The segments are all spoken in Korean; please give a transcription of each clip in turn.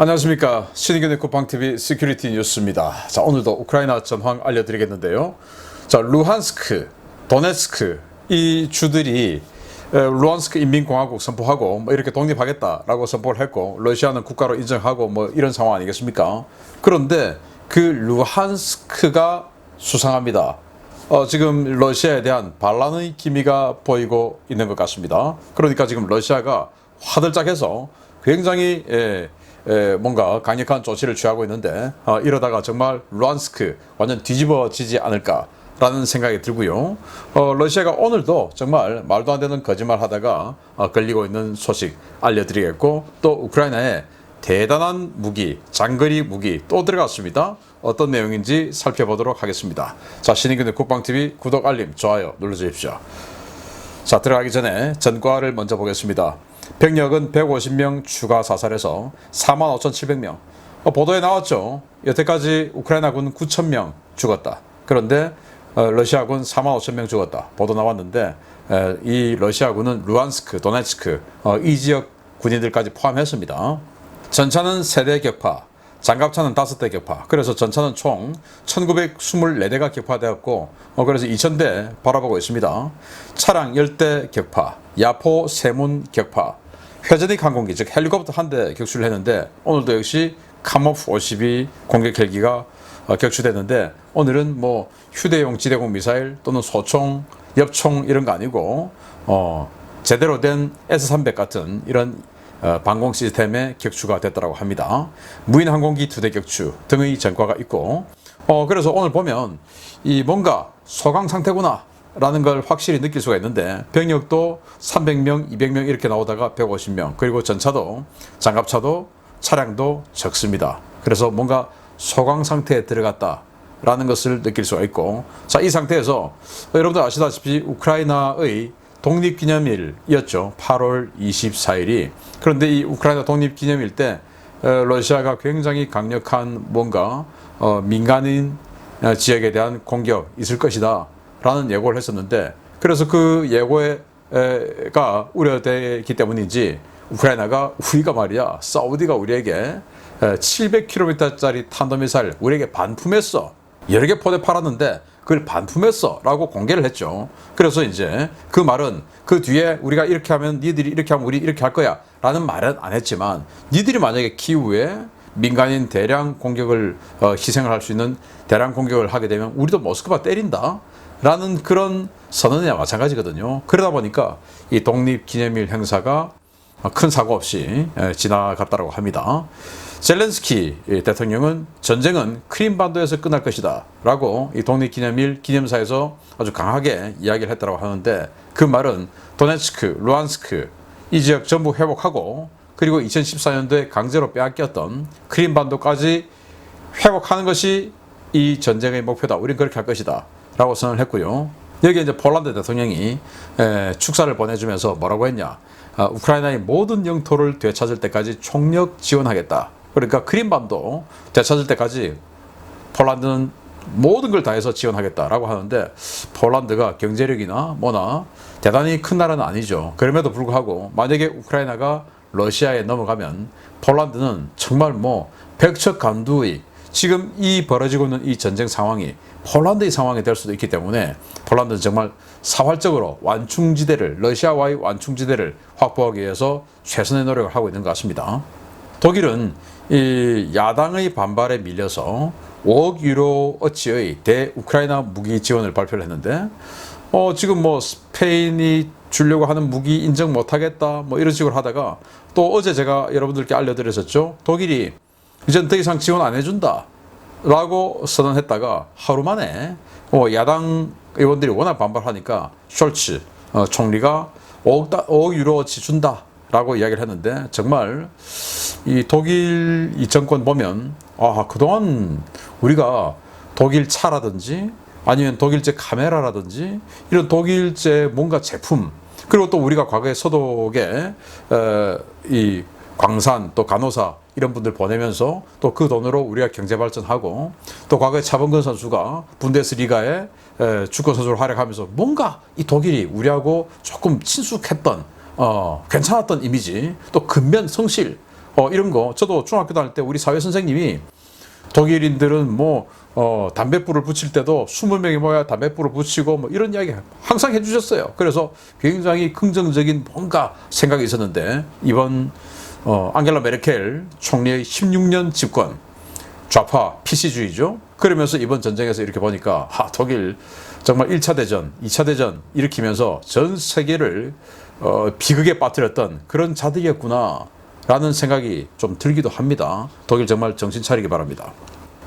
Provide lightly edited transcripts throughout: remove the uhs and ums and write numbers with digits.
안녕하십니까. 신의균의 쿠팡TV 시큐리티 뉴스입니다. 자, 오늘도 우크라이나 전황 알려드리겠는데요. 자, 루한스크, 도네츠크 이 주들이 루한스크 인민공화국 선포하고 뭐 이렇게 독립하겠다라고 선포를 했고, 러시아는 국가로 인정하고 뭐 이런 상황 아니겠습니까? 그런데 그 루한스크가 수상합니다. 지금 러시아에 대한 반란의 기미가 보이고 있는 것 같습니다. 그러니까 지금 러시아가 화들짝해서 굉장히 뭔가 강력한 조치를 취하고 있는데, 이러다가 정말 루한스크 완전 뒤집어지지 않을까라는 생각이 들고요. 러시아가 오늘도 정말 말도 안 되는 거짓말 하다가 걸리고 있는 소식 알려드리겠고, 또 우크라이나에 대단한 무기, 장거리 무기 또 들어갔습니다. 어떤 내용인지 살펴보도록 하겠습니다. 자, 신의균의 쿠팡TV 구독, 알림, 좋아요 눌러주십시오. 자, 들어가기 전에 전과를 먼저 보겠습니다. 병력은 150명 추가 사살해서 45,700명. 보도에 나왔죠. 여태까지 우크라이나군 9,000명 죽었다. 그런데 러시아군 45,000명 죽었다. 보도 나왔는데, 이 러시아군은 루한스크, 도네츠크 이 지역 군인들까지 포함했습니다. 전차는 3대 격파, 장갑차는 5대 격파. 그래서 전차는 총 1924대가 격파되었고, 그래서 2000대 바라보고 있습니다. 차량 10대 격파, 야포 세문 격파, 회전익 항공기 즉 헬리콥터 1대 격추를 했는데, 오늘도 역시 카모프 52 공격 헬기가 격추됐는데, 오늘은 뭐 휴대용 지대공 미사일 또는 소총, 엽총 이런 거 아니고 제대로 된 S-300 같은 이런 방공 시스템에 격추가 됐다고 합니다. 무인 항공기 2대 격추 등의 전과가 있고, 그래서 오늘 보면 이 뭔가 소강 상태구나 라는 걸 확실히 느낄 수가 있는데, 병력도 300명, 200명 이렇게 나오다가 150명, 그리고 전차도 장갑차도 차량도 적습니다. 그래서 뭔가 소강 상태에 들어갔다 라는 것을 느낄 수가 있고, 자, 이 상태에서 여러분들 아시다시피 우크라이나의 독립기념일이었죠. 8월 24일이. 그런데 이 우크라이나 독립기념일 때 러시아가 굉장히 강력한 뭔가 민간인 지역에 대한 공격 있을 것이다 라는 예고를 했었는데, 그래서 그 예고가 우려되기 때문인지 우크라이나가 우리가 말이야, 사우디가 우리에게 700km짜리 탄도미사일 우리에게 반품했어, 여러 개 포대 팔았는데 그걸 반품했어 라고 공개를 했죠. 그래서 이제 그 말은 그 뒤에 우리가 이렇게 하면 니들이 이렇게 하면 우리 이렇게 할 거야 라는 말은 안 했지만, 니들이 만약에 키우에 민간인 대량 공격을 희생을 할 수 있는 대량 공격을 하게 되면 우리도 모스크바 때린다 라는 그런 선언이나 마찬가지거든요. 그러다 보니까 이 독립기념일 행사가 큰 사고 없이 지나갔다고 합니다. 젤렌스키 대통령은 전쟁은 크림반도에서 끝날 것이다 라고 이 독립기념일 기념사에서 아주 강하게 이야기를 했다고 하는데, 그 말은 도네츠크, 루한스크 이 지역 전부 회복하고, 그리고 2014년도에 강제로 빼앗겼던 크림반도까지 회복하는 것이 이 전쟁의 목표다, 우리는 그렇게 할 것이다 라고 선언을 했고요. 여기에 이제 폴란드 대통령이 축사를 보내주면서 뭐라고 했냐, 우크라이나의 모든 영토를 되찾을 때까지 총력 지원하겠다. 그러니까 크림반도 되찾을 때까지 폴란드는 모든 걸 다해서 지원하겠다라고 하는데, 폴란드가 경제력이나 뭐나 대단히 큰 나라는 아니죠. 그럼에도 불구하고 만약에 우크라이나가 러시아에 넘어가면 폴란드는 정말 뭐 백척간두의 지금 이 벌어지고 있는 이 전쟁 상황이 폴란드의 상황이 될 수도 있기 때문에, 폴란드는 정말 사활적으로 완충지대를, 러시아와의 완충지대를 확보하기 위해서 최선의 노력을 하고 있는 것 같습니다. 독일은 이 야당의 반발에 밀려서 5억 유로어치의 대우크라이나 무기 지원을 발표를 했는데, 지금 뭐 스페인이 주려고 하는 무기 인정 못하겠다 뭐 이런 식으로 하다가, 또 어제 제가 여러분들께 알려드렸었죠. 독일이 이젠 더 이상 지원 안 해준다 라고 선언했다가 하루 만에 야당 의원들이 워낙 반발하니까 숄츠 총리가 5억 유로어치 준다 라고 이야기를 했는데, 정말 이 독일 이 정권 보면 그동안 우리가 독일 차라든지 아니면 독일제 카메라라든지 이런 독일제 뭔가 제품, 그리고 또 우리가 과거에 서독에 이 광산 또 간호사 이런 분들 보내면서 또 그 돈으로 우리가 경제 발전하고, 또 과거에 차범근 선수가 분데스리가에 축구 선수로 활약하면서 뭔가 이 독일이 우리하고 조금 친숙했던 괜찮았던 이미지, 또 근면 성실, 이런 거 저도 중학교 다닐 때 우리 사회 선생님이 독일인들은 담뱃불을 붙일 때도 20명이 모여 담뱃불을 붙이고 이런 이야기 항상 해주셨어요. 그래서 굉장히 긍정적인 뭔가 생각이 있었는데 이번 앙겔라 메르켈 총리의 16년 집권 좌파 PC주의죠. 그러면서 이번 전쟁에서 이렇게 보니까 독일 정말 1차 대전, 2차 대전 일으키면서 전 세계를 비극에 빠뜨렸던 그런 자들이었구나 라는 생각이 좀 들기도 합니다. 독일 정말 정신 차리기 바랍니다.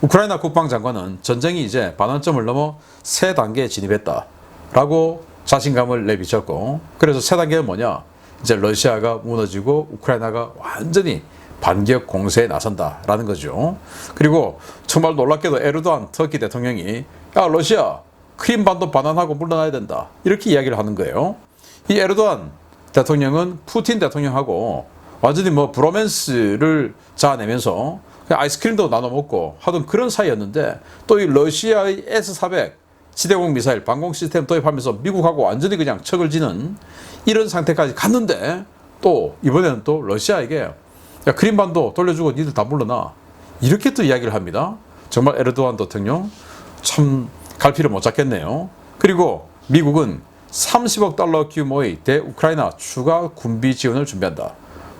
우크라이나 국방장관은 전쟁이 이제 반환점을 넘어 새 단계에 진입했다 라고 자신감을 내비쳤고, 그래서 새 단계는 뭐냐, 이제 러시아가 무너지고 우크라이나가 완전히 반격 공세에 나선다 라는 거죠. 그리고 정말 놀랍게도 에르도안 터키 대통령이 러시아 크림반도 반환하고 물러나야 된다 이렇게 이야기를 하는 거예요. 이 에르도안 대통령은 푸틴 대통령하고 완전히 브로맨스를 자아내면서 그냥 아이스크림도 나눠 먹고 하던 그런 사이였는데, 또 이 러시아의 S-400 지대공 미사일 방공 시스템 도입하면서 미국하고 완전히 그냥 척을 지는 이런 상태까지 갔는데, 또 이번에는 또 러시아에게 크림반도 돌려주고 니들 다 물러나 이렇게 또 이야기를 합니다. 정말 에르도안 대통령 참 갈피를 못 잡겠네요. 그리고 미국은 30억 달러 규모의 대우크라이나 추가 군비 지원을 준비한다.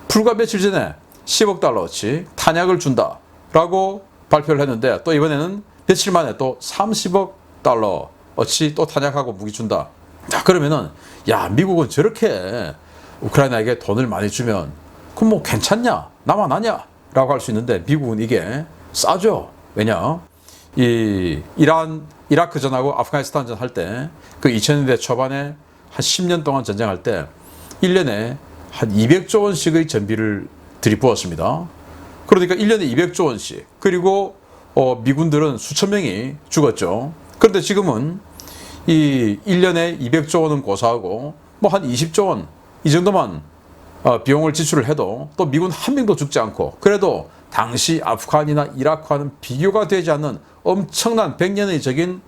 불과 며칠 전에 10억 달러어치 탄약을 준다라고 발표를 했는데, 또 이번에는 며칠 만에 또 30억 달러어치 또 탄약하고 무기 준다. 자, 그러면은 미국은 저렇게 우크라이나에게 돈을 많이 주면 그럼 괜찮냐, 나만 아냐 라고 할 수 있는데, 미국은 이게 싸죠. 왜냐, 이 이라크전하고 아프가니스탄전 할 때 그 2000년대 초반에 한 10년 동안 전쟁할 때 1년에 한 200조 원씩의 전비를 들이부었습니다. 그러니까 1년에 200조 원씩. 그리고 미군들은 수천 명이 죽었죠. 그런데 지금은 이 1년에 200조 원은 고사하고 한 20조 원 이 정도만 비용을 지출을 해도 또 미군 한 명도 죽지 않고, 그래도 당시 아프간이나 이라크와는 비교가 되지 않는 엄청난 100년의 적인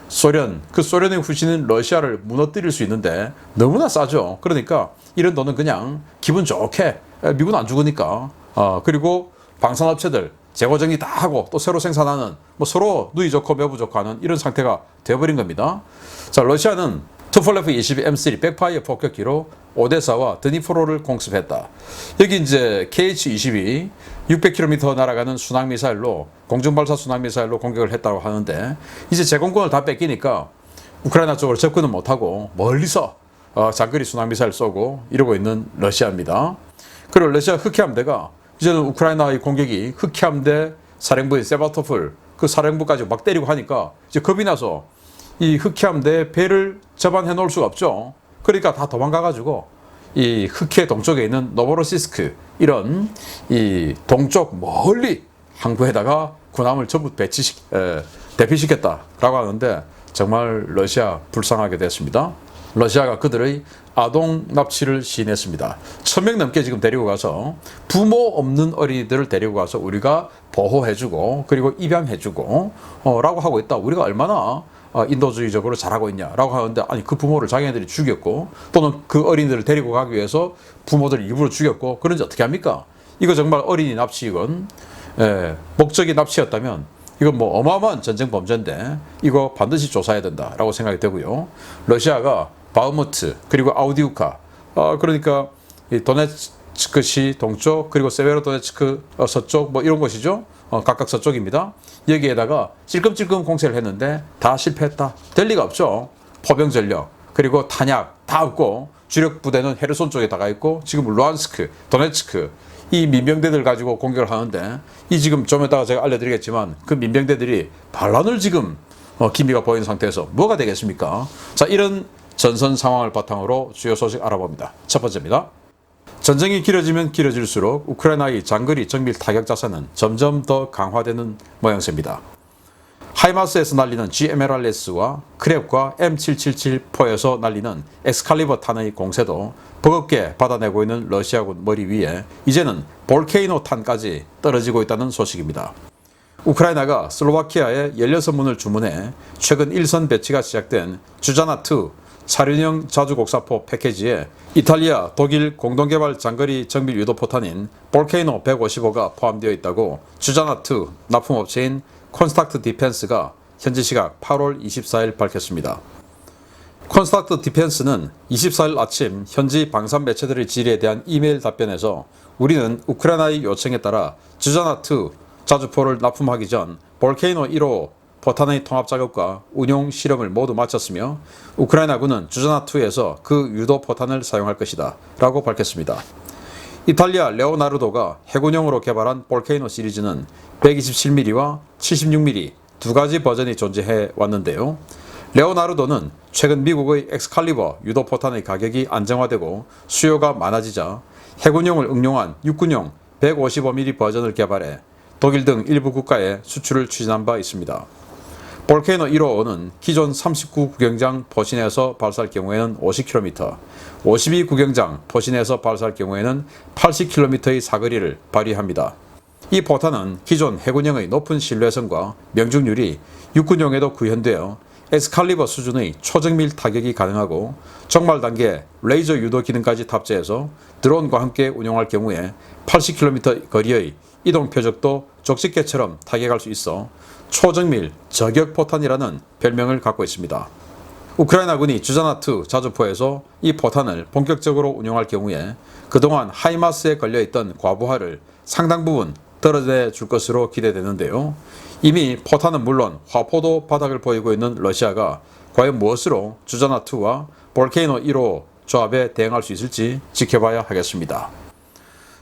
소련, 그 소련의 후신인 러시아를 무너뜨릴 수 있는데 너무나 싸죠. 그러니까 이런 돈은 그냥 기분 좋게, 미군 안 죽으니까, 그리고 방산업체들 재고 정리 다 하고 또 새로 생산하는, 서로 누이 좋고 매부 좋고 하는 이런 상태가 되어버린 겁니다. 자, 러시아는 투폴레프 22 M3 백파이어 폭격기로 오데사와 드니프로를 공습했다. 여기 이제 KH-22 600km 날아가는 순항미사일로, 공중발사 순항미사일로 공격을 했다고 하는데, 이제 제공권을 다 뺏기니까 우크라이나 쪽으로 접근은 못하고 멀리서 장거리 순항미사일 쏘고 이러고 있는 러시아입니다. 그리고 러시아 흑해함대가 이제는 우크라이나의 공격이 흑해함대 사령부인 세바토폴 그 사령부까지 막 때리고 하니까 이제 겁이 나서 이 흑해함대 배를 접안해 놓을 수가 없죠. 그러니까 다 도망가가지고 이 흑해 동쪽에 있는 노보로시스크 이런 이 동쪽 멀리 항구에다가 군함을 전부 대피시켰다라고 하는데, 정말 러시아 불쌍하게 됐습니다. 러시아가 그들의 아동 납치를 시인했습니다. 1000명 넘게 지금 데리고 가서, 부모 없는 어린이들을 데리고 가서 우리가 보호해주고 그리고 입양해주고 라고 하고 있다. 우리가 얼마나 인도주의적으로 잘하고 있냐라고 하는데, 아니 그 부모를 자기네들이 죽였고, 또는 그 어린이들을 데리고 가기 위해서 부모들을 일부러 죽였고, 그런지 어떻게 합니까? 이거 정말 어린이 납치, 이건 목적이 납치였다면 이건 어마어마한 전쟁 범죄인데 이거 반드시 조사해야 된다라고 생각이 되고요. 러시아가 바흐무트 그리고 아우디우카, 그러니까 이 도네츠크시 동쪽 그리고 세베로도네츠크 서쪽 이런 곳이죠. 각각 서쪽입니다. 여기에다가 찔끔찔끔 공세를 했는데 다 실패했다. 될 리가 없죠. 포병 전력 그리고 탄약 다 없고, 주력 부대는 헤르손 쪽에 다가 있고, 지금 루안스크, 도네츠크 이 민병대들 가지고 공격을 하는데, 이 지금 좀 이따가 제가 알려드리겠지만 그 민병대들이 반란을 지금 기미가 보이는 상태에서 뭐가 되겠습니까? 자, 이런 전선 상황을 바탕으로 주요 소식 알아봅니다. 첫 번째입니다. 전쟁이 길어지면 길어질수록 우크라이나의 장거리 정밀 타격 자산은 점점 더 강화되는 모양새입니다. 하이마스에서 날리는 GMLRS와 크랩과 M777포에서 날리는 엑스칼리버 탄의 공세도 버겁게 받아내고 있는 러시아군 머리 위에 이제는 볼케이노 탄까지 떨어지고 있다는 소식입니다. 우크라이나가 슬로바키아에 16문을 주문해 최근 일선 배치가 시작된 주자나2 사륜형 자주곡사포 패키지에 이탈리아, 독일 공동개발 장거리 정밀 유도포탄인 볼케이노 155가 포함되어 있다고 주자나2 납품업체인 콘스트럭트 디펜스가 현지 시각 8월 24일 밝혔습니다. 콘스트럭트 디펜스는 24일 아침 현지 방산 매체들의 질의에 대한 이메일 답변에서 우리는 우크라이나의 요청에 따라 주자나2 자주포를 납품하기 전 볼케이노 1호 포탄의 통합 작업과 운용 실험을 모두 마쳤으며 우크라이나군은 주자나2에서 그 유도 포탄을 사용할 것이다 라고 밝혔습니다. 이탈리아 레오나르도가 해군용으로 개발한 볼케이노 시리즈는 127mm와 76mm 두 가지 버전이 존재해 왔는데요. 레오나르도는 최근 미국의 엑스칼리버 유도 포탄의 가격이 안정화되고 수요가 많아지자 해군용을 응용한 육군용 155mm 버전을 개발해 독일 등 일부 국가에 수출을 추진한 바 있습니다. 볼케이노 1호는 기존 39 구경장 포신에서 발사할 경우에는 50km, 52 구경장 포신에서 발사할 경우에는 80km의 사거리를 발휘합니다. 이 포탄은 기존 해군용의 높은 신뢰성과 명중률이 육군용에도 구현되어 엑스칼리버 수준의 초정밀 타격이 가능하고 정말 단계 레이저 유도 기능까지 탑재해서 드론과 함께 운용할 경우에 80km 거리의 이동 표적도 족집게처럼 타격할 수 있어 초정밀 저격 포탄이라는 별명을 갖고 있습니다. 우크라이나군이 주자나2 자주포에서 이 포탄을 본격적으로 운용할 경우에 그동안 하이마스에 걸려있던 과부하를 상당 부분 떨어내 줄 것으로 기대되는데요. 이미 포탄은 물론 화포도 바닥을 보이고 있는 러시아가 과연 무엇으로 주자나2와 볼케이노 1호 조합에 대응할 수 있을지 지켜봐야 하겠습니다.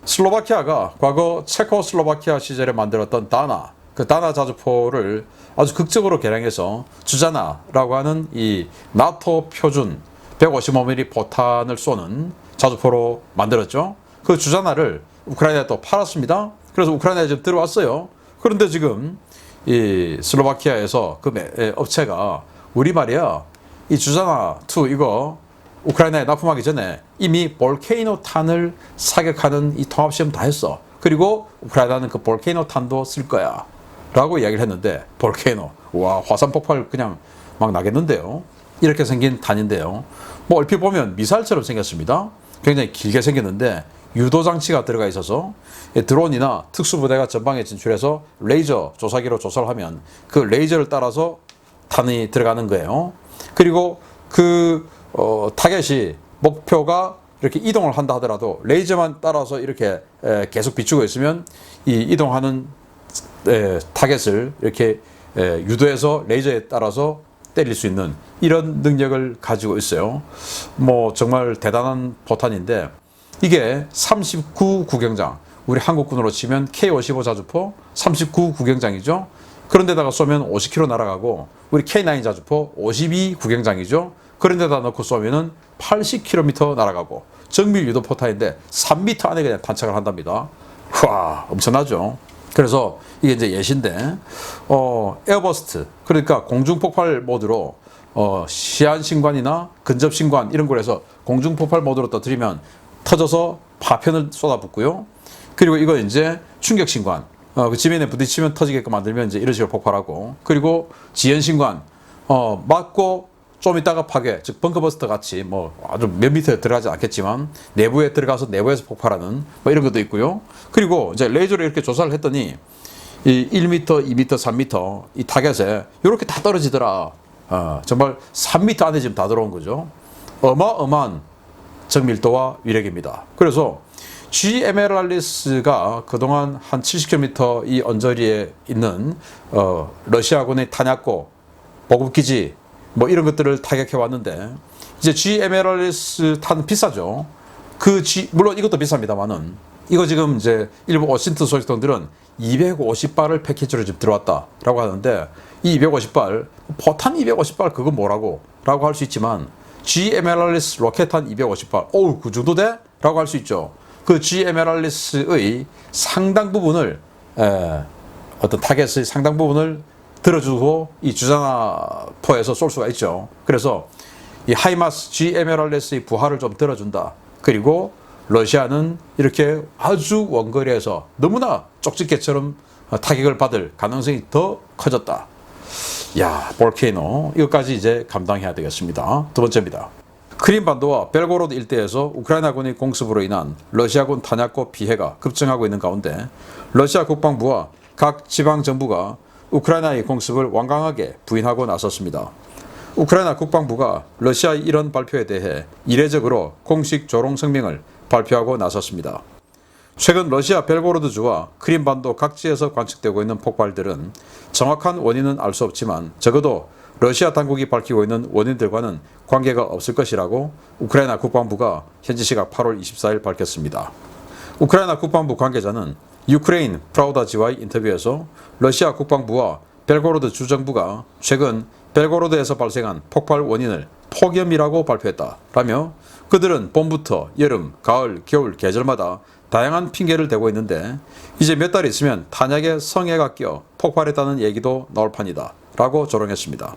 슬로바키아가 과거 체코슬로바키아 시절에 만들었던 다나, 그 다나 자주포를 아주 극적으로 개량해서 주자나라고 하는 이 나토 표준 155mm 포탄을 쏘는 자주포로 만들었죠. 그 주자나를 우크라이나에 또 팔았습니다. 그래서 우크라이나에 지금 들어왔어요. 그런데 지금 이 슬로바키아에서 그 업체가 우리 말이야 이 주자나2 이거 우크라이나에 납품하기 전에 이미 볼케이노 탄을 사격하는 이 통합시험 다 했어. 그리고 우크라이나는 그 볼케이노 탄도 쓸 거야 라고 이야기를 했는데 볼케이노, 와 화산 폭발 그냥 막 나겠는데요. 이렇게 생긴 탄인데요. 뭐 얼핏 보면 미사일처럼 생겼습니다. 굉장히 길게 생겼는데 유도 장치가 들어가 있어서 드론이나 특수부대가 전방에 진출해서 레이저 조사기로 조사를 하면 그 레이저를 따라서 탄이 들어가는 거예요. 그리고 그 타겟이 목표가 이렇게 이동을 한다 하더라도 레이저만 따라서 이렇게 계속 비추고 있으면 이 이동하는 타겟을 이렇게 유도해서 레이저에 따라서 때릴 수 있는 이런 능력을 가지고 있어요. 뭐 정말 대단한 포탄인데 이게 39 구경장, 우리 한국군으로 치면 K-55 자주포 39 구경장이죠. 그런데다가 쏘면 50km 날아가고 우리 K9 자주포 52 구경장이죠. 그런데다 넣고 쏘면은 80km 날아가고 정밀 유도 포탄인데 3m 안에 그냥 탄착을 한답니다. 와, 엄청나죠. 그래서 이게 이제 예시인데 에어버스트, 그러니까 공중폭발 모드로 시한신관이나 근접신관 이런 곳에서 공중폭발 모드로 터뜨리면 터져서 파편을 쏟아붓고요. 그리고 이거 이제 충격신관, 그 지면에 부딪히면 터지게끔 만들면 이제 이런 식으로 폭발하고, 그리고 지연신관, 맞고 좀 있다가 파괴, 즉 벙커버스터 같이 뭐 아주 몇 미터에 들어가지 않겠지만 내부에 들어가서 내부에서 폭발하는 뭐 이런 것도 있고요. 그리고 이제 레이저로 이렇게 조사를 했더니 이 1m, 2m, 3m 이 타겟에 이렇게 다 떨어지더라. 정말 3m 안에 지금 다 들어온 거죠. 어마어마한 정밀도와 위력입니다. 그래서 G 에메랄리스가 그동안 한 70km 이 언저리에 있는 러시아군의 탄약고, 보급기지 뭐 이런 것들을 타격해 왔는데 이제 G 에메랄리스 탄 비싸죠. 물론 이것도 비쌉니다만은 이거 지금 이제 일부 오신트 소식통들은 250발을 패키지로 지금 들어왔다라고 하는데 이 250발, 포탄 250발 그거 뭐라고? 라고 할 수 있지만 G 에메랄리스 로켓탄 250발, 어우 그 정도 돼? 라고 할 수 있죠. 그 G 에메랄리스의 상당 부분을 어떤 타겟의 상당 부분을 들어주고 이 주자나포에서 쏠 수가 있죠. 그래서 이 하이마스 G 에메랄리스의 부하를 좀 들어준다. 그리고 러시아는 이렇게 아주 원거리에서 너무나 쪽집게처럼 타격을 받을 가능성이 더 커졌다. 야, 볼케이노 이것까지 이제 감당해야 되겠습니다. 두 번째입니다. 크림반도와 벨고로드 일대에서 우크라이나군의 공습으로 인한 러시아군 탄약고 피해가 급증하고 있는 가운데 러시아 국방부와 각 지방정부가 우크라이나의 공습을 완강하게 부인하고 나섰습니다. 우크라이나 국방부가 러시아의 이런 발표에 대해 이례적으로 공식 조롱 성명을 발표하고 나섰습니다. 최근 러시아 벨고로드주와 크림반도 각지에서 관측되고 있는 폭발들은 정확한 원인은 알 수 없지만 적어도 러시아 당국이 밝히고 있는 원인들과는 관계가 없을 것이라고 우크라이나 국방부가 현지 시각 8월 24일 밝혔습니다. 우크라이나 국방부 관계자는 유크레인 프라우다지와의 인터뷰에서 러시아 국방부와 벨고로드 주정부가 최근 벨고로드에서 발생한 폭발 원인을 폭염이라고 발표했다라며 그들은 봄부터 여름, 가을, 겨울 계절마다 다양한 핑계를 대고 있는데 이제 몇 달 있으면 탄약에 성해가 끼어 폭발했다는 얘기도 나올 판이다 라고 조롱했습니다.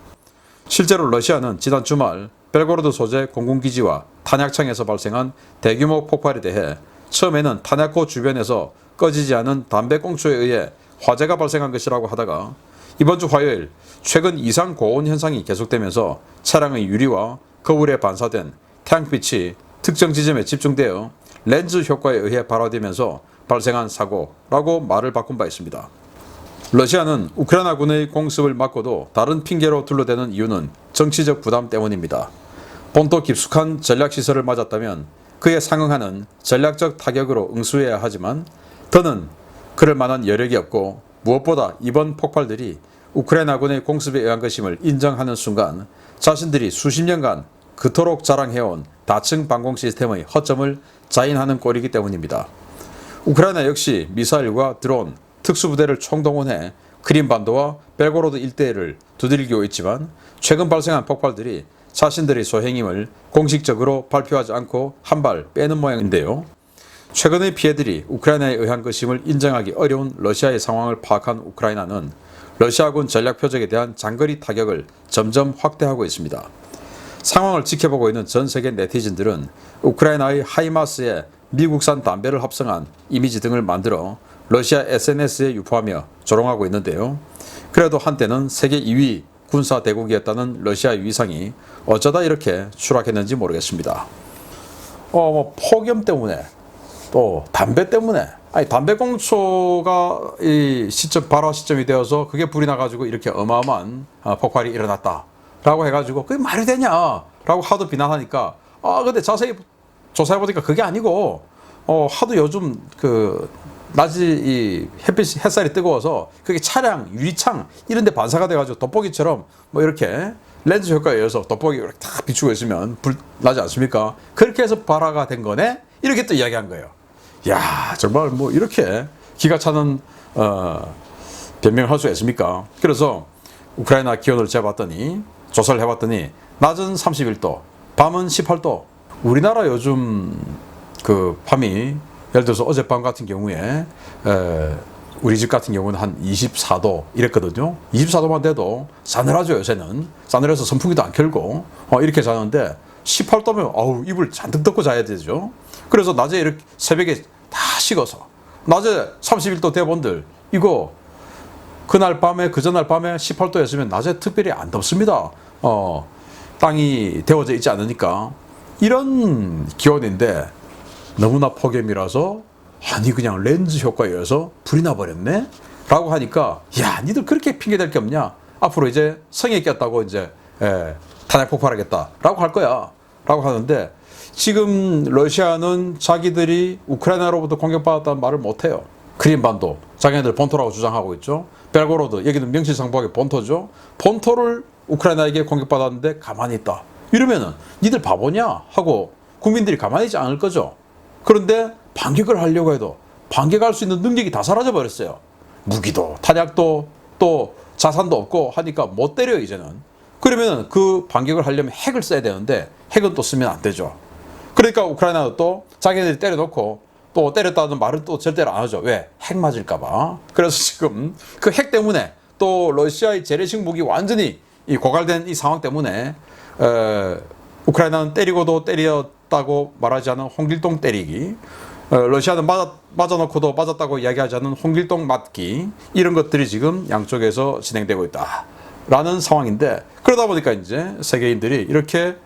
실제로 러시아는 지난 주말 벨고로드 소재 공군기지와 탄약창에서 발생한 대규모 폭발에 대해 처음에는 탄약고 주변에서 꺼지지 않은 담배꽁초에 의해 화재가 발생한 것이라고 하다가 이번 주 화요일 최근 이상 고온 현상이 계속되면서 차량의 유리와 거울에 반사된 태양빛이 특정 지점에 집중되어 렌즈 효과에 의해 발화되면서 발생한 사고라고 말을 바꾼 바 있습니다. 러시아는 우크라이나군의 공습을 막고도 다른 핑계로 둘러대는 이유는 정치적 부담 때문입니다. 본토 깊숙한 전략시설을 맞았다면 그에 상응하는 전략적 타격으로 응수해야 하지만 더는 그럴 만한 여력이 없고 무엇보다 이번 폭발들이 우크라이나군의 공습에 의한 것임을 인정하는 순간 자신들이 수십 년간 그토록 자랑해온 다층 방공 시스템의 허점을 자인하는 꼴이기 때문입니다. 우크라이나 역시 미사일과 드론, 특수부대를 총동원해 크림반도와 벨고로드 일대를 두들기고 있지만 최근 발생한 폭발들이 자신들의 소행임을 공식적으로 발표하지 않고 한 발 빼는 모양인데요. 최근의 피해들이 우크라이나에 의한 것임을 인정하기 어려운 러시아의 상황을 파악한 우크라이나는 러시아군 전략 표적에 대한 장거리 타격을 점점 확대하고 있습니다. 상황을 지켜보고 있는 전 세계 네티즌들은 우크라이나의 하이마스에 미국산 담배를 합성한 이미지 등을 만들어 러시아 SNS에 유포하며 조롱하고 있는데요. 그래도 한때는 세계 2위 군사 대국이었다는 러시아의 위상이 어쩌다 이렇게 추락했는지 모르겠습니다. 폭염 때문에 또 담배 때문에 담배꽁초가 이 시점 발화 시점이 되어서 그게 불이 나가지고 이렇게 어마어마한 폭발이 일어났다라고 해가지고 그게 말이 되냐라고 하도 비난하니까 근데 자세히 조사해 보니까 그게 아니고 하도 요즘 낮이 이 햇살이 뜨거워서 그게 차량 유리창 이런 데 반사가 돼가지고 돋보기처럼 뭐 이렇게 렌즈 효과에 의해서 돋보기 이렇게 탁 비추고 있으면 불 나지 않습니까? 그렇게 해서 발화가 된 거네? 이렇게 또 이야기한 거예요. 야, 정말 뭐 이렇게 기가 차는 변명을 할 수가 있습니까? 그래서 우크라이나 기온을 재봤더니 조사를 해봤더니 낮은 31도, 밤은 18도. 우리나라 요즘 밤이 예를 들어서 어젯밤 같은 경우에 우리 집 같은 경우는 한 24도 이랬거든요. 24도만 돼도 싸늘하죠. 요새는 싸늘해서 선풍기도 안 켜고 이렇게 자는데 18도면 이불 잔뜩 덮고 자야 되죠. 그래서 낮에 이렇게 새벽에 다 식어서 낮에 31도 대본들 이거 그날 밤에 그전날 밤에 18도였으면 낮에 특별히 안 덥습니다. 땅이 데워져 있지 않으니까 이런 기온인데 너무나 폭염이라서 그냥 렌즈 효과에 의해서 불이 나버렸네? 라고 하니까 야, 니들 그렇게 핑계댈 게 없냐? 앞으로 이제 성에 꼈다고 이제 탄약 폭발하겠다 라고 할 거야 라고 하는데 지금 러시아는 자기들이 우크라이나로부터 공격받았다는 말을 못해요. 크림반도 자기네들 본토라고 주장하고 있죠. 벨고로드 여기는 명실상부하게 본토죠. 본토를 우크라이나에게 공격받았는데 가만히 있다 이러면은 니들 바보냐 하고 국민들이 가만히 있지 않을 거죠. 그런데 반격을 하려고 해도 반격할 수 있는 능력이 다 사라져 버렸어요. 무기도 탄약도 또 자산도 없고 하니까 못 때려요 이제는. 그러면 그 반격을 하려면 핵을 써야 되는데 핵은 또 쓰면 안 되죠. 그러니까 우크라이나도 또 자기네들이 때려놓고 또 때렸다는 말은 또 절대로 안 하죠. 왜? 핵 맞을까 봐. 그래서 지금 그 핵 때문에 또 러시아의 재래식 무기 완전히 이 고갈된 이 상황 때문에 우크라이나는 때리고도 때렸다고 말하지 않은 홍길동 때리기, 러시아는 맞아놓고도 맞았다고 이야기하지 않은 홍길동 맞기, 이런 것들이 지금 양쪽에서 진행되고 있다 라는 상황인데, 그러다 보니까 이제 세계인들이 이렇게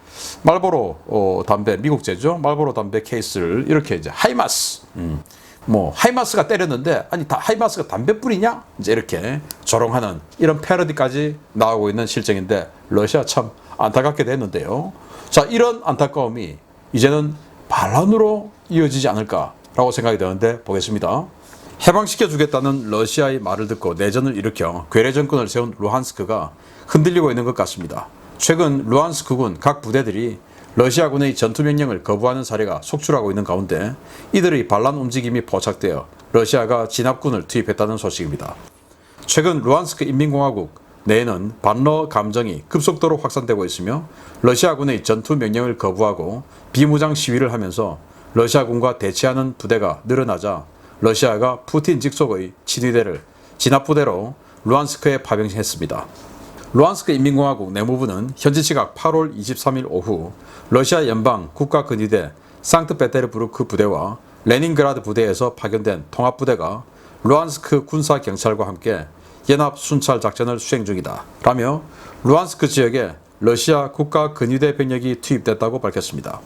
말보로 담배, 미국제죠. 말보로 담배 케이스를 이렇게 이제 하이마스, 뭐 하이마스가 때렸는데 아니 다 하이마스가 담배뿐이냐? 이제 이렇게 조롱하는 이런 패러디까지 나오고 있는 실정인데, 러시아 참 안타깝게 됐는데요. 자, 이런 안타까움이 이제는 반란으로 이어지지 않을까라고 생각이 되는데, 보겠습니다. 해방시켜 주겠다는 러시아의 말을 듣고 내전을 일으켜 괴뢰 정권을 세운 루한스크가 흔들리고 있는 것 같습니다. 최근 루한스크군 각 부대들이 러시아군의 전투명령을 거부하는 사례가 속출하고 있는 가운데, 이들의 반란 움직임이 포착되어 러시아가 진압군을 투입했다는 소식입니다. 최근 루한스크 인민공화국 내에는 반러 감정이 급속도로 확산되고 있으며, 러시아군의 전투명령을 거부하고 비무장 시위를 하면서 러시아군과 대치하는 부대가 늘어나자 러시아가 푸틴 직속의 친위대를 진압부대로 루한스크에 파병했습니다. 루한스크 인민공화국 내무부는 현지 시각 8월 23일 오후 러시아 연방 국가근위대 상트페테르부르크 부대와 레닌그라드 부대에서 파견된 통합부대가 루한스크 군사경찰과 함께 연합 순찰 작전을 수행 중이다 라며 루한스크 지역에 러시아 국가근위대 병력이 투입됐다고 밝혔습니다.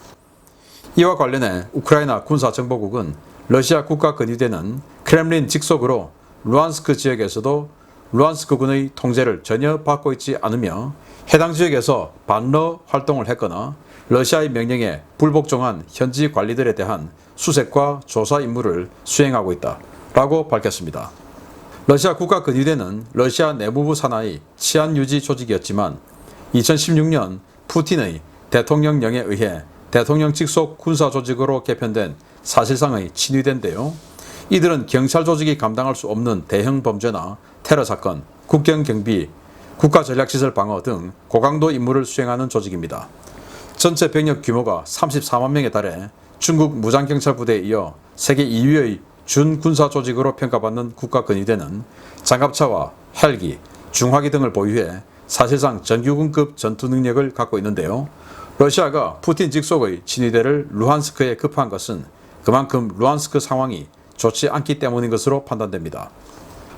이와 관련해 우크라이나 군사정보국은 러시아 국가근위대는 크렘린 직속으로 루한스크 지역에서도 루한스크군의 통제를 전혀 받고 있지 않으며 해당 지역에서 반러 활동을 했거나 러시아의 명령에 불복종한 현지 관리들에 대한 수색과 조사 임무를 수행하고 있다 라고 밝혔습니다. 러시아 국가근위대는 러시아 내무부 산하의 치안유지 조직이었지만 2016년 푸틴의 대통령령에 의해 대통령 직속 군사조직으로 개편된 사실상의 친위대인데요. 이들은 경찰 조직이 감당할 수 없는 대형 범죄나 테러 사건, 국경 경비, 국가 전략시설 방어 등 고강도 임무를 수행하는 조직입니다. 전체 병력 규모가 34만 명에 달해 중국 무장경찰부대에 이어 세계 2위의 준군사 조직으로 평가받는 국가근위대는 장갑차와 헬기, 중화기 등을 보유해 사실상 정규군급 전투 능력을 갖고 있는데요. 러시아가 푸틴 직속의 친위대를 루한스크에 급파한 것은 그만큼 루한스크 상황이 좋지 않기 때문인 것으로 판단됩니다.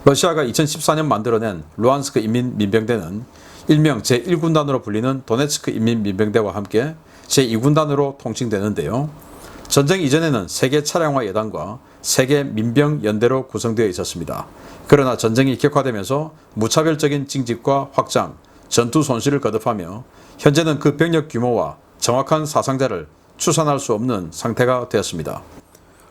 러시아가 2014년 만들어낸 루한스크 인민민병대는 일명 제1군단으로 불리는 도네츠크 인민민병대와 함께 제2군단으로 통칭되는데요. 전쟁 이전에는 세계 차량화 여단과 세계 민병연대로 구성되어 있었습니다. 그러나 전쟁이 격화되면서 무차별적인 징집과 확장, 전투 손실을 거듭하며 현재는 그 병력 규모와 정확한 사상자를 추산할 수 없는 상태가 되었습니다.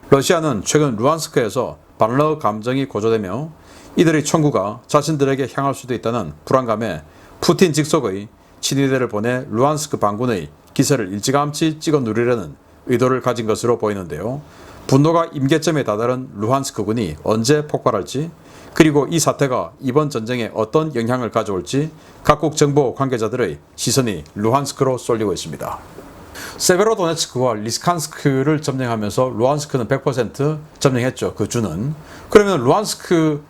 러시아는 최근 루한스크에서 반러 감정이 고조되며 이들의 총구가 자신들에게 향할 수도 있다는 불안감에 푸틴 직속의 친위대를 보내 루한스크 반군의 기세를 일찌감치 찍어 누리려는 의도를 가진 것으로 보이는데요. 분노가 임계점에 다다른 루한스크군이 언제 폭발할지, 그리고 이 사태가 이번 전쟁에 어떤 영향을 가져올지 각국 정보 관계자들의 시선이 루한스크로 쏠리고 있습니다. 세베로도네츠크와 리스칸스크를 점령하면서 루한스크는 100% 점령했죠. 그 주는. 그러면 루한스크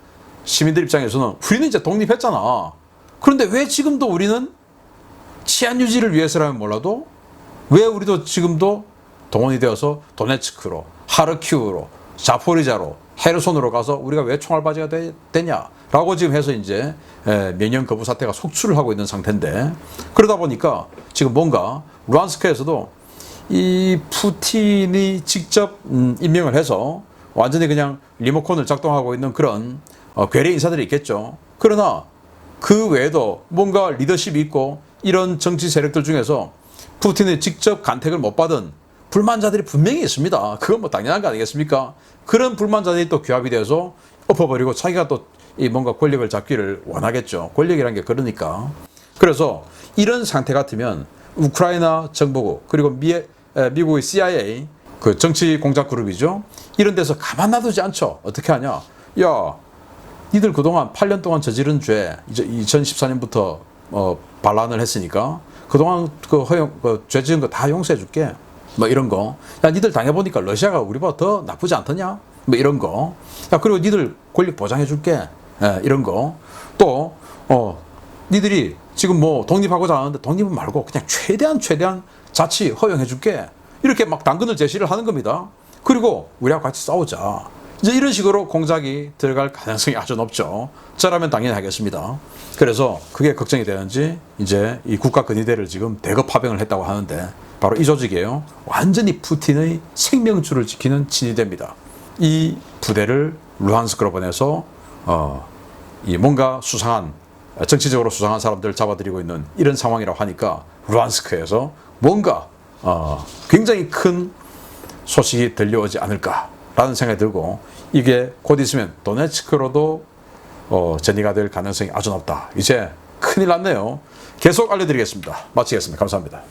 시민들 입장에서는 우리는 이제 독립했잖아. 그런데 왜 지금도 우리는 치안 유지를 위해서라면 몰라도 왜 우리도 지금도 동원이 되어서 도네츠크로, 하르키우로, 자포리자로, 헤르손으로 가서 우리가 왜 총알바지가 되냐라고 지금 해서 이제 명령 거부 사태가 속출을 하고 있는 상태인데, 그러다 보니까 지금 뭔가 루한스크에서도 이 푸틴이 직접 임명을 해서 완전히 그냥 리모컨을 작동하고 있는 그런 괴뢰 인사들이 있겠죠. 그러나 그 외에도 뭔가 리더십이 있고 이런 정치 세력들 중에서 푸틴의 직접 간택을 못 받은 불만자들이 분명히 있습니다. 그건 뭐 당연한 거 아니겠습니까? 그런 불만자들이 또 규합이 돼서 엎어버리고 자기가 또 이 뭔가 권력을 잡기를 원하겠죠. 권력이란 게 그러니까. 그래서 이런 상태 같으면 우크라이나 정보국 그리고 미국의 CIA 그 정치 공작 그룹이죠. 이런 데서 가만 놔두지 않죠. 어떻게 하냐? 야, 니들 그동안 8년 동안 저지른 죄, 이제 2014년부터 반란을 했으니까 그동안 죄 지은 거 다 용서해줄게. 뭐 이런 거. 야, 니들 당해보니까 러시아가 우리보다 더 나쁘지 않더냐? 뭐 이런 거. 야, 그리고 니들 권력 보장해줄게. 이런 거. 또, 니들이 지금 뭐 독립하고자 하는데 독립은 말고 그냥 최대한 자치 허용해줄게. 이렇게 막 당근을 제시를 하는 겁니다. 그리고 우리하고 같이 싸우자. 이제 이런 식으로 공작이 들어갈 가능성이 아주 높죠. 저라면 당연히 하겠습니다. 그래서 그게 걱정이 되는지 이제 이 국가 근위대를 지금 대거 파병을 했다고 하는데 바로 이 조직이에요. 완전히 푸틴의 생명줄을 지키는 친위대입니다. 이 부대를 루한스크로 보내서 이 뭔가 수상한 정치적으로 수상한 사람들을 잡아들이고 있는 이런 상황이라고 하니까 루한스크에서 뭔가 굉장히 큰 소식이 들려오지 않을까라는 생각이 들고 이게 곧 있으면 도네츠크로도 전이가 될 가능성이 아주 높다. 이제 큰일 났네요. 계속 알려드리겠습니다. 마치겠습니다. 감사합니다.